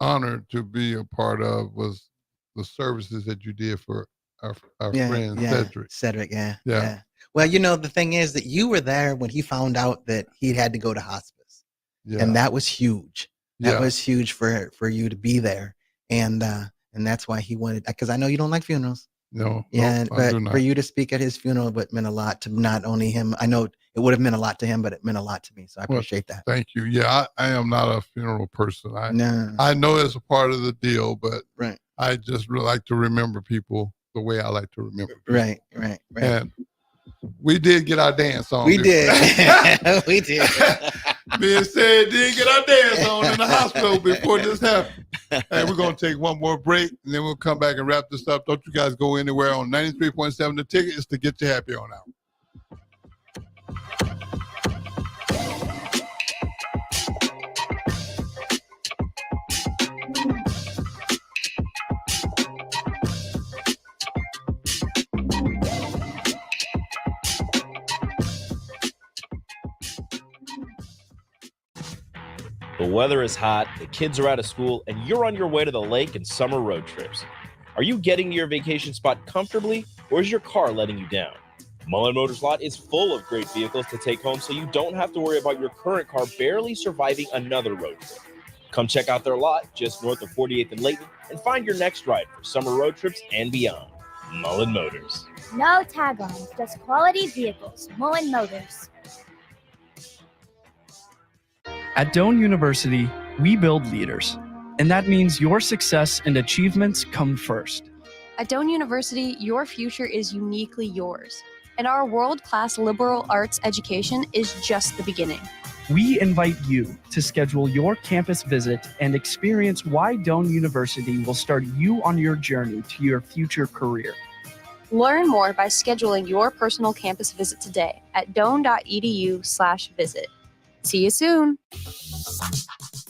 honored to be a part of was the services that you did for our friend Cedric. Cedric, yeah. Well, the thing is that you were there when he found out that he had to go to hospice, and that was huge. That was huge for you to be there, and that's why he wanted. Because I know you don't like funerals. No, but for you to speak at his funeral, it meant a lot to not only him. I know it would have meant a lot to him, but it meant a lot to me. So I appreciate that. Thank you. Yeah, I am not a funeral person. I know it's a part of the deal, but I just really like to remember people the way I like to remember people. Right. And we did get our dance on. We did. We did. Me and Sid did get our dance on in the hospital before this happened. Hey, we're going to take one more break, and then we'll come back and wrap this up. Don't you guys go anywhere on 93.7 The Ticket. It's to get you happy on out. The weather is hot, the kids are out of school, and you're on your way to the lake and summer road trips. Are you getting to your vacation spot comfortably, or is your car letting you down? Mullen Motors Lot is full of great vehicles to take home, so you don't have to worry about your current car barely surviving another road trip. Come check out their lot just north of 48th and Layton and find your next ride for summer road trips and beyond. Mullen Motors. No tag-ons, just quality vehicles. Mullen Motors. At Doane University, we build leaders, and that means your success and achievements come first. At Doane University, your future is uniquely yours, and our world-class liberal arts education is just the beginning. We invite you to schedule your campus visit and experience why Doane University will start you on your journey to your future career. Learn more by scheduling your personal campus visit today at doane.edu/visit. See you soon.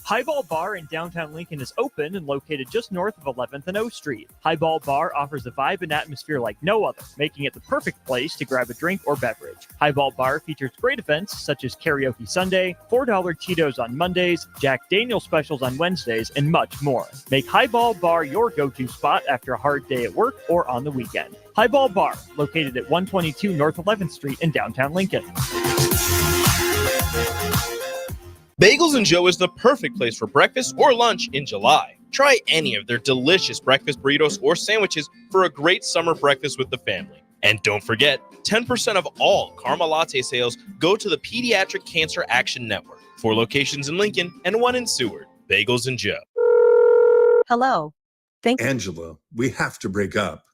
Highball Bar in downtown Lincoln is open and located just north of 11th and O Street. Highball Bar offers a vibe and atmosphere like no other, making it the perfect place to grab a drink or beverage. Highball Bar features great events such as Karaoke Sunday, $4 Tito's on Mondays, Jack Daniel's specials on Wednesdays, and much more. Make Highball Bar your go-to spot after a hard day at work or on the weekend. Highball Bar, located at 122 North 11th Street in downtown Lincoln. Bagels and Joe is the perfect place for breakfast or lunch in July. Try any of their delicious breakfast burritos or sandwiches for a great summer breakfast with the family. And don't forget, 10% of all Karma Latte sales go to the Pediatric Cancer Action Network. 4 locations in Lincoln and 1 in Seward. Bagels and Joe. Hello. Angela, we have to break up.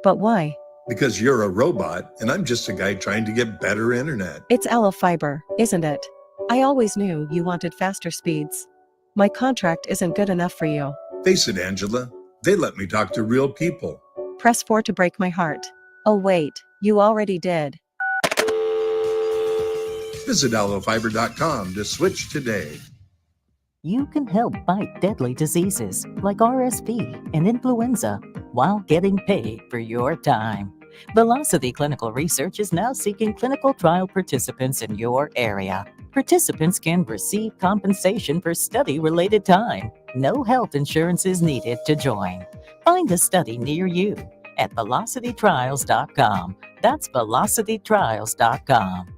But why? Because you're a robot and I'm just a guy trying to get better internet. It's Aloe Fiber, isn't it? I always knew you wanted faster speeds. My contract isn't good enough for you. Face it, Angela. They let me talk to real people. Press 4 to break my heart. Oh wait, you already did. Visit aloefiber.com to switch today. You can help fight deadly diseases like RSV and influenza while getting paid for your time. Velocity Clinical Research is now seeking clinical trial participants in your area. Participants can receive compensation for study-related time. No health insurance is needed to join. Find a study near you at velocitytrials.com. That's velocitytrials.com.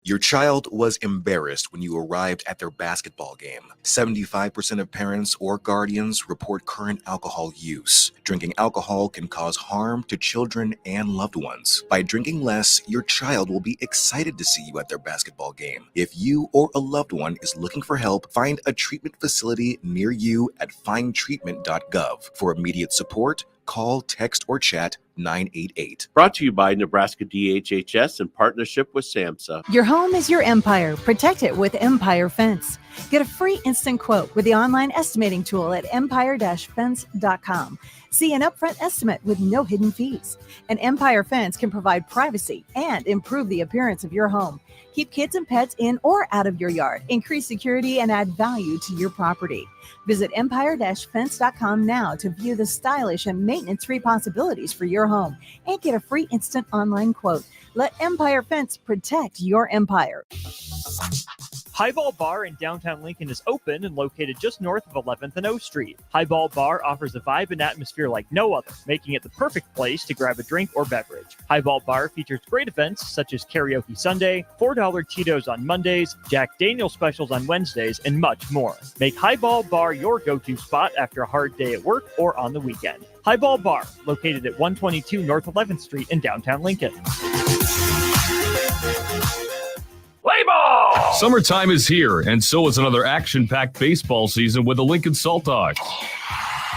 Your child was embarrassed when you arrived at their basketball game. 75% of parents or guardians report current alcohol use. Drinking alcohol can cause harm to children and loved ones. By drinking less, your child will be excited to see you at their basketball game. If you or a loved one is looking for help, find a treatment facility near you at findtreatment.gov. For immediate support, call, text, or chat 988. Brought to you by Nebraska DHHS in partnership with SAMHSA. Your home is your empire. Protect it with Empire Fence. Get a free instant quote with the online estimating tool at empire-fence.com. See an upfront estimate with no hidden fees. An Empire Fence can provide privacy and improve the appearance of your home. Keep kids and pets in or out of your yard. Increase security and add value to your property. Visit empire-fence.com now to view the stylish and maintenance-free possibilities for your home and get a free instant online quote. Let Empire Fence protect your empire. Highball Bar in downtown Lincoln is open and located just north of 11th and O Street. Highball Bar offers a vibe and atmosphere like no other, making it the perfect place to grab a drink or beverage. Highball Bar features great events such as Karaoke Sunday, $4 Tito's on Mondays, Jack Daniel's specials on Wednesdays, and much more. Make Highball Bar your go-to spot after a hard day at work or on the weekend. Highball Bar, located at 122 North 11th Street in downtown Lincoln. Play ball! Summertime is here, and so is another action-packed baseball season with the Lincoln Salt Dogs.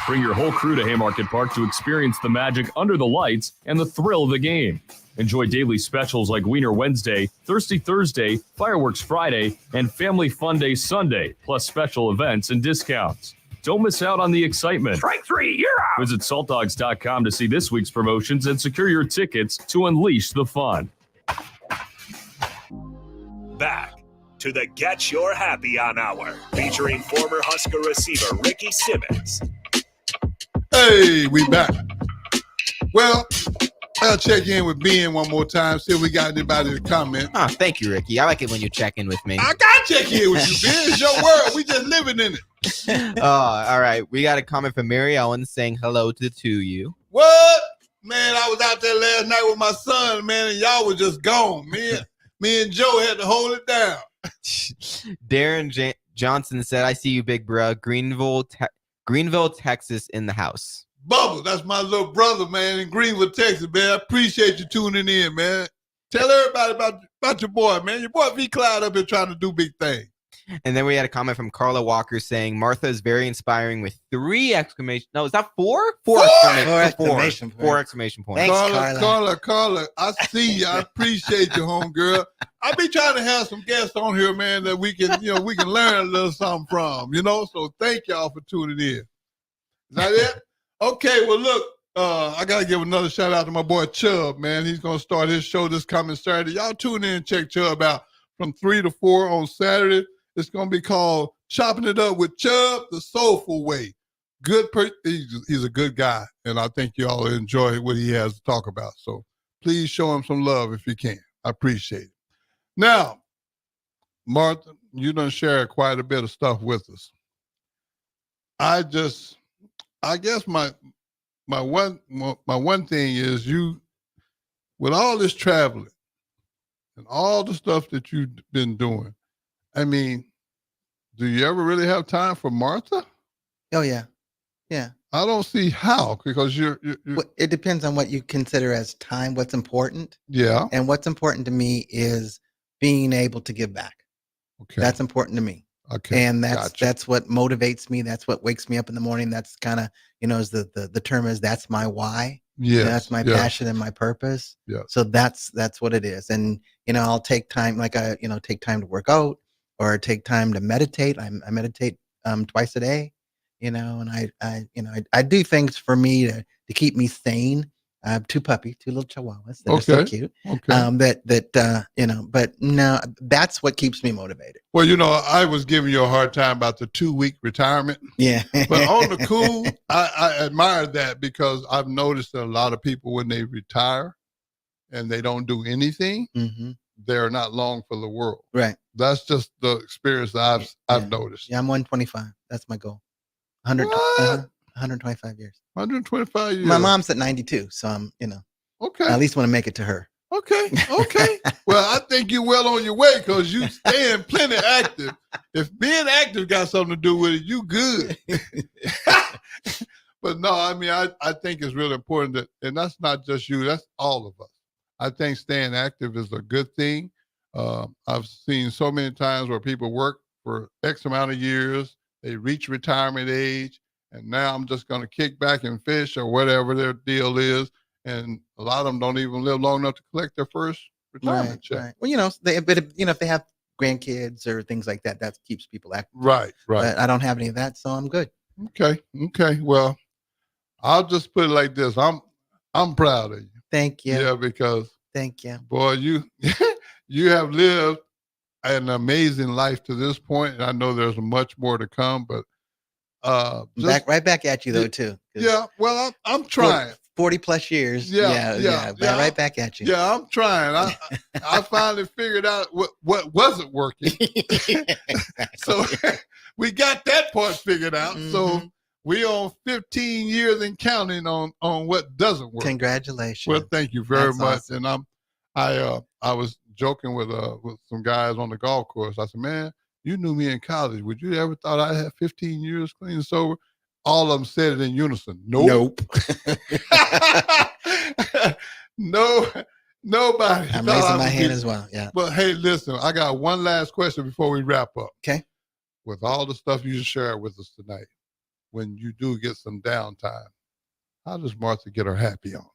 Bring your whole crew to Haymarket Park to experience the magic under the lights and the thrill of the game. Enjoy daily specials like Wiener Wednesday, Thirsty Thursday, Fireworks Friday, and Family Fun Day Sunday, plus special events and discounts. Don't miss out on the excitement. Strike three, you're out. Visit saltdogs.com to see this week's promotions and secure your tickets to unleash the fun. Back to the Get Your Happy On Hour, featuring former Husker receiver Ricky Simmons. Hey, we back. Well, I'll check in with Ben one more time, see if we got anybody to comment. Oh, thank you, Ricky. I like it when you check in with me. I got to check in with you, Ben. It's your world. We just living in it. All right. We got a comment from Mary Ellen saying hello to you. What? Man, I was out there last night with my son, man, and y'all was just gone. Me and Joe had to hold it down. Darren Johnson said, I see you, big bro. Greenville, Texas in the house. Bubba, that's my little brother, man, in Greenville, Texas, man. I appreciate you tuning in, man. Tell everybody about your boy, man. Your boy V. Cloud up here trying to do big things. And then we had a comment from Carla Walker saying, Martha is very inspiring with 3 exclamation. No, is that 4? 4 exclamation points. 4 exclamation points. Thanks, Carla, I see you. I appreciate you, homegirl. I be trying to have some guests on here, man, that we can learn a little something from, So thank y'all for tuning in. Is that it? Okay, well, look, I got to give another shout out to my boy Chubb, man. He's going to start his show this coming Saturday. Y'all tune in and check Chubb out from 3 to 4 on Saturday. It's going to be called Chopping It Up with Chubb the Soulful Way. He's a good guy, and I think y'all enjoy what he has to talk about. So please show him some love if you can. I appreciate it. Now, Martha, you done shared quite a bit of stuff with us. I guess my one thing is you, with all this traveling and all the stuff that you've been doing, I mean, do you ever really have time for Martha? Oh, yeah. Yeah. I don't see how, because you're it depends on what you consider as time, what's important. Yeah. And what's important to me is being able to give back. Okay. That's important to me. Okay. And that's what motivates me. That's what wakes me up in the morning. That's kind of, as the term is, that's my why. Yeah. That's my passion and my purpose. Yeah. So that's what it is. And, I'll take time, take time to work out or take time to meditate. I meditate twice a day, and I do things for me to keep me sane. I have 2 little chihuahuas that are so cute. Okay. But no, that's what keeps me motivated. Well, I was giving you a hard time about the 2-week retirement. Yeah. But on the cool, I admire that, because I've noticed that a lot of people, when they retire and they don't do anything, they're not long for the world. Right. That's just the experience that I've noticed. Yeah, I'm 125. That's my goal. 125 years. 125 years. My mom's at 92, so I'm, Okay. I at least want to make it to her. Okay. Well, I think you're well on your way, because you staying plenty active. If being active got something to do with it, you good. But no, I mean, I think it's really important and that's not just you, that's all of us. I think staying active is a good thing. I've seen so many times where people work for X amount of years, they reach retirement age, and now I'm just going to kick back and fish or whatever their deal is. And a lot of them don't even live long enough to collect their first retirement check. Right. Well, if they have grandkids or things like that, that keeps people active. Right. But I don't have any of that, so I'm good. Okay. Well, I'll just put it like this. I'm proud of you. Thank you. Yeah, because thank you. Boy, you have lived an amazing life to this point, and I know there's much more to come. But right back at you though too. Yeah. Well, I'm trying. 40 plus years. Yeah. Right back at you. Yeah, I'm trying. I finally figured out what wasn't working. So we got that part figured out. So we on 15 years and counting on what doesn't work. Congratulations. Well, thank you very much. Awesome. And I was joking with some guys on the golf course. I said, man, you knew me in college. Would you ever thought I had 15 years clean and sober? All of them said it in unison. Nope. No, nobody. I'm raising my hand as well. Yeah. But hey, listen, I got one last question before we wrap up. Okay. With all the stuff you shared with us tonight, when you do get some downtime, how does Martha get her happy on?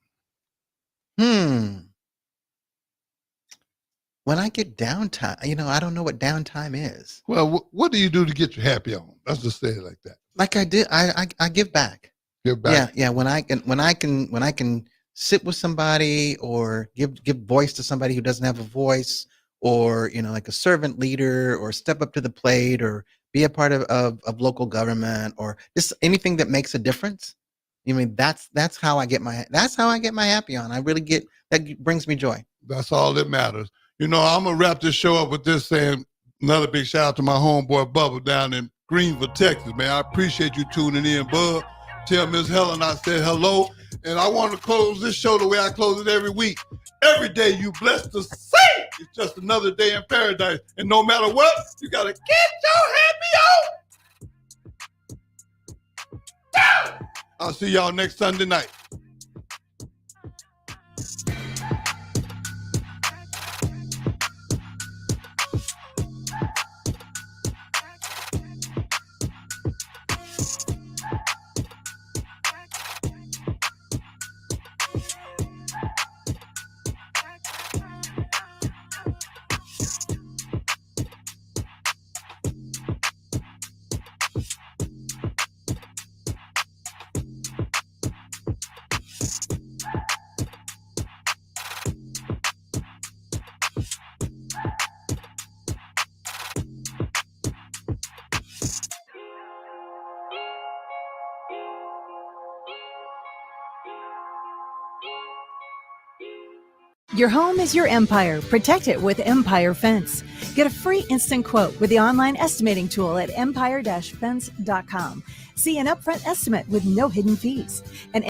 When I get downtime, I don't know what downtime is. Well, what do you do to get you happy on? Let's just say it like that. Like I did, I give back. Give back. Yeah. When I can sit with somebody or give voice to somebody who doesn't have a voice, or like a servant leader, or step up to the plate, or be a part of local government, or just anything that makes a difference. That's how I get my happy on. I really that brings me joy. That's all that matters. I'm gonna wrap this show up with this saying another big shout out to my homeboy Bubba down in Greenville, Texas, man. I appreciate you tuning in, bud. Tell Miss Helen I said hello. And I want to close this show the way I close it every week. Every day you blessed to sing. It's just another day in paradise. And no matter what, you got to get your happy on. I'll see y'all next Sunday night. Your home is your empire. Protect it with Empire Fence. Get a free instant quote with the online estimating tool at empire-fence.com. See an upfront estimate with no hidden fees. And